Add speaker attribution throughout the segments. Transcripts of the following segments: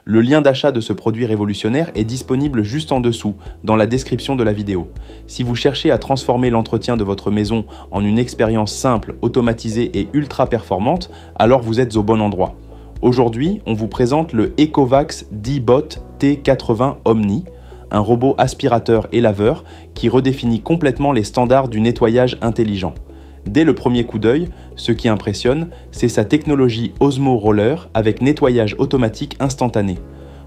Speaker 1: Le lien d'achat de ce produit révolutionnaire est disponible juste en dessous, dans la description de la vidéo. Si vous cherchez à transformer l'entretien de votre maison en une expérience simple, automatisée et ultra performante, alors vous êtes au bon endroit. Aujourd'hui, on vous présente le Ecovacs D-Bot T80 Omni, un robot aspirateur et laveur qui redéfinit complètement les standards du nettoyage intelligent. Dès le premier coup d'œil, ce qui impressionne, c'est sa technologie Osmo Roller avec nettoyage automatique instantané.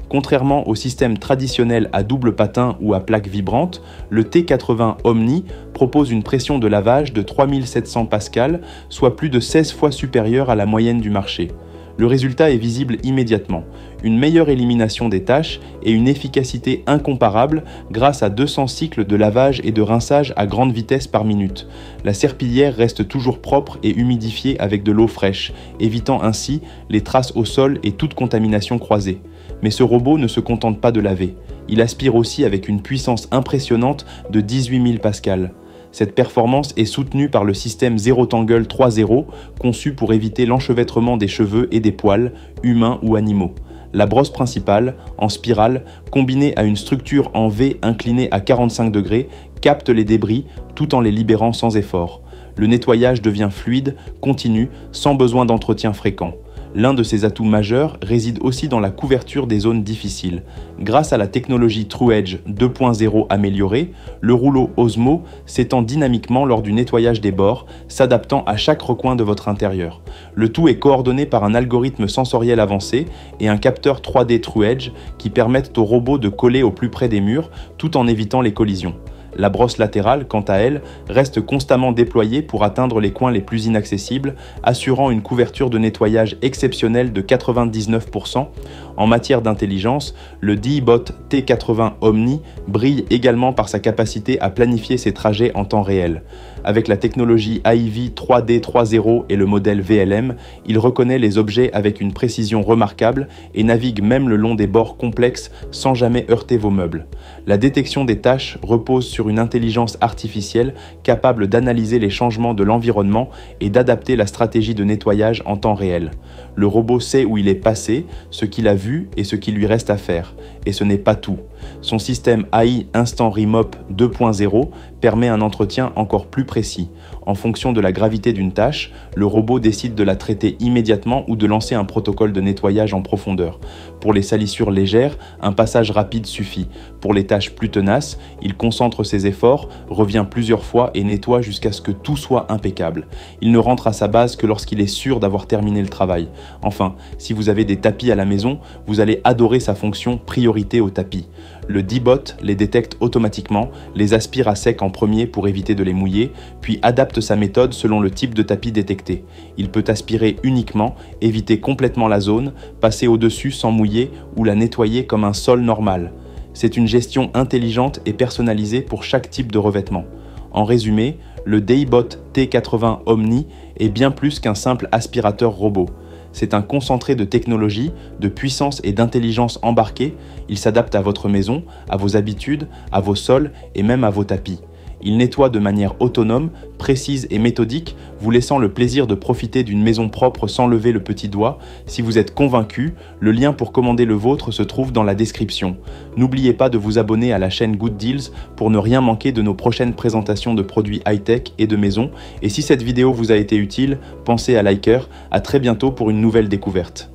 Speaker 1: Contrairement au système traditionnel à double patin ou à plaque vibrante, le T80 Omni propose une pression de lavage de 3700 pascal, soit plus de 16 fois supérieure à la moyenne du marché. Le résultat est visible immédiatement, une meilleure élimination des taches et une efficacité incomparable grâce à 200 cycles de lavage et de rinçage à grande vitesse par minute. La serpillière reste toujours propre et humidifiée avec de l'eau fraîche, évitant ainsi les traces au sol et toute contamination croisée. Mais ce robot ne se contente pas de laver, il aspire aussi avec une puissance impressionnante de 18 000 pascal. Cette performance est soutenue par le système Zero Tangle 3.0, conçu pour éviter l'enchevêtrement des cheveux et des poils, humains ou animaux. La brosse principale, en spirale, combinée à une structure en V inclinée à 45 degrés, capte les débris tout en les libérant sans effort. Le nettoyage devient fluide, continu, sans besoin d'entretien fréquent. L'un de ses atouts majeurs réside aussi dans la couverture des zones difficiles. Grâce à la technologie TrueEdge 2.0 améliorée, le rouleau Osmo s'étend dynamiquement lors du nettoyage des bords, s'adaptant à chaque recoin de votre intérieur. Le tout est coordonné par un algorithme sensoriel avancé et un capteur 3D TrueEdge qui permettent au robot de coller au plus près des murs tout en évitant les collisions. La brosse latérale, quant à elle, reste constamment déployée pour atteindre les coins les plus inaccessibles, assurant une couverture de nettoyage exceptionnelle de 99%. En matière d'intelligence, le D-Bot T80 Omni brille également par sa capacité à planifier ses trajets en temps réel. Avec la technologie AIV 3D 3.0 et le modèle VLM, il reconnaît les objets avec une précision remarquable et navigue même le long des bords complexes sans jamais heurter vos meubles. La détection des taches repose sur une intelligence artificielle capable d'analyser les changements de l'environnement et d'adapter la stratégie de nettoyage en temps réel. Le robot sait où il est passé, ce qu'il a vu et ce qu'il lui reste à faire. Et ce n'est pas tout. Son système AI Instant Remop 2.0 permet un entretien encore plus précis. En fonction de la gravité d'une tâche, le robot décide de la traiter immédiatement ou de lancer un protocole de nettoyage en profondeur. Pour les salissures légères, un passage rapide suffit. Pour les tâches plus tenaces, il concentre ses efforts, revient plusieurs fois et nettoie jusqu'à ce que tout soit impeccable. Il ne rentre à sa base que lorsqu'il est sûr d'avoir terminé le travail. Enfin, si vous avez des tapis à la maison, vous allez adorer sa fonction priorité aux tapis. Le D-Bot les détecte automatiquement, les aspire à sec en premier pour éviter de les mouiller, puis adapte sa méthode selon le type de tapis détecté. Il peut aspirer uniquement, éviter complètement la zone, passer au-dessus sans mouiller ou la nettoyer comme un sol normal. C'est une gestion intelligente et personnalisée pour chaque type de revêtement. En résumé, le D-Bot T80 Omni est bien plus qu'un simple aspirateur robot. C'est un concentré de technologie, de puissance et d'intelligence embarquée. Il s'adapte à votre maison, à vos habitudes, à vos sols et même à vos tapis. Il nettoie de manière autonome, précise et méthodique, vous laissant le plaisir de profiter d'une maison propre sans lever le petit doigt. Si vous êtes convaincu, le lien pour commander le vôtre se trouve dans la description. N'oubliez pas de vous abonner à la chaîne Good Deals pour ne rien manquer de nos prochaines présentations de produits high-tech et de maison. Et si cette vidéo vous a été utile, pensez à liker. À très bientôt pour une nouvelle découverte.